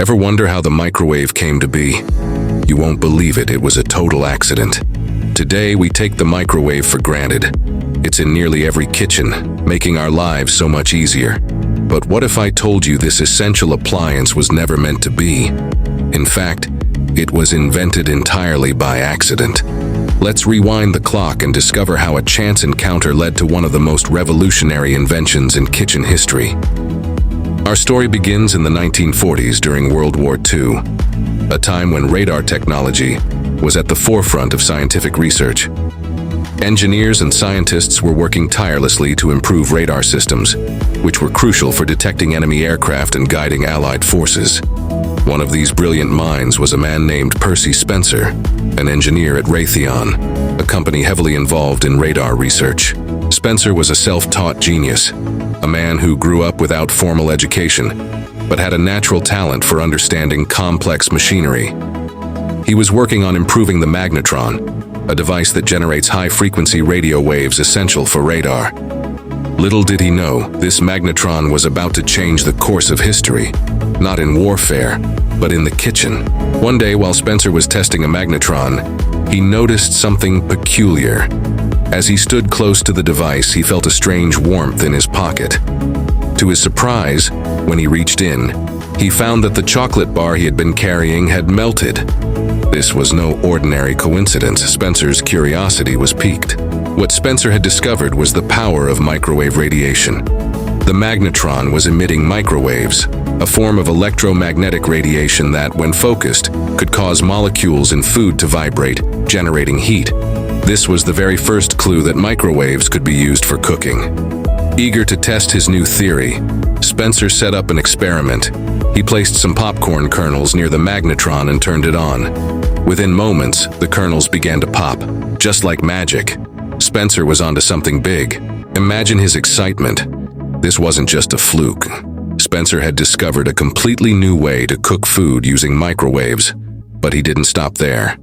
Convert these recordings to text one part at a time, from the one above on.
Ever wonder how the microwave came to be? You won't believe it, it was a total accident. Today, we take the microwave for granted. It's in nearly every kitchen, making our lives so much easier. But what if I told you this essential appliance was never meant to be? In fact, it was invented entirely by accident. Let's rewind the clock and discover how a chance encounter led to one of the most revolutionary inventions in kitchen history. Our story begins in the 1940s during World War II, a time when radar technology was at the forefront of scientific research. Engineers and scientists were working tirelessly to improve radar systems, which were crucial for detecting enemy aircraft and guiding Allied forces. One of these brilliant minds was a man named Percy Spencer, an engineer at Raytheon, a company heavily involved in radar research. Spencer was a self-taught genius, a man who grew up without formal education, but had a natural talent for understanding complex machinery. He was working on improving the magnetron, a device that generates high-frequency radio waves essential for radar. Little did he know, this magnetron was about to change the course of history, not in warfare, but in the kitchen. One day, while Spencer was testing a magnetron, he noticed something peculiar. As he stood close to the device, he felt a strange warmth in his pocket. To his surprise, when he reached in, he found that the chocolate bar he had been carrying had melted. This was no ordinary coincidence. Spencer's curiosity was piqued. What Spencer had discovered was the power of microwave radiation. The magnetron was emitting microwaves, a form of electromagnetic radiation that, when focused, could cause molecules in food to vibrate, generating heat. This was the very first clue that microwaves could be used for cooking. Eager to test his new theory, Spencer set up an experiment. He placed some popcorn kernels near the magnetron and turned it on. Within moments, the kernels began to pop, just like magic. Spencer was onto something big. Imagine his excitement. This wasn't just a fluke. Spencer had discovered a completely new way to cook food using microwaves, but he didn't stop there.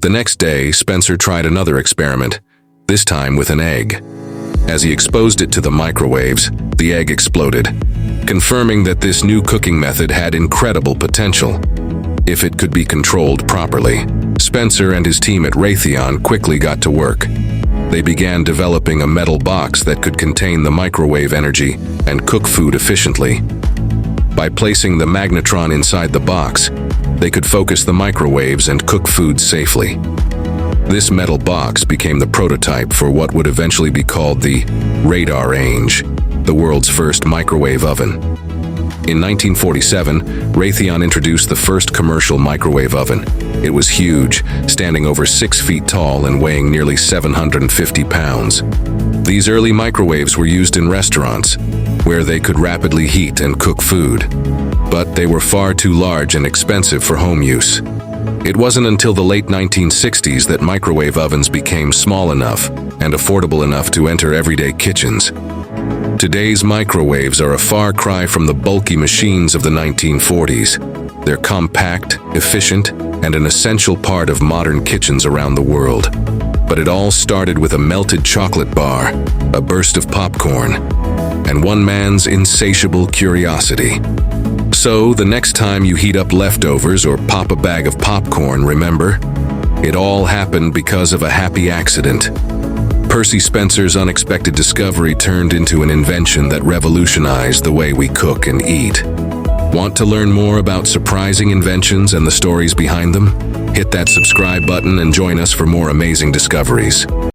The next day, Spencer tried another experiment, this time with an egg. As he exposed it to the microwaves, the egg exploded, confirming that this new cooking method had incredible potential if it could be controlled properly. Spencer and his team at Raytheon quickly got to work. They began developing a metal box that could contain the microwave energy and cook food efficiently. By placing the magnetron inside the box, they could focus the microwaves and cook food safely. This metal box became the prototype for what would eventually be called the Radar-Range, the world's first microwave oven. In 1947, Raytheon introduced the first commercial microwave oven. It was huge, standing over 6 feet tall and weighing nearly 750 pounds. These early microwaves were used in restaurants, where they could rapidly heat and cook food. But they were far too large and expensive for home use. It wasn't until the late 1960s that microwave ovens became small enough and affordable enough to enter everyday kitchens. Today's microwaves are a far cry from the bulky machines of the 1940s. They're compact, efficient, and an essential part of modern kitchens around the world. But it all started with a melted chocolate bar, a burst of popcorn, and one man's insatiable curiosity. So, the next time you heat up leftovers or pop a bag of popcorn, remember, it all happened because of a happy accident. Percy Spencer's unexpected discovery turned into an invention that revolutionized the way we cook and eat. Want to learn more about surprising inventions and the stories behind them? Hit that subscribe button and join us for more amazing discoveries.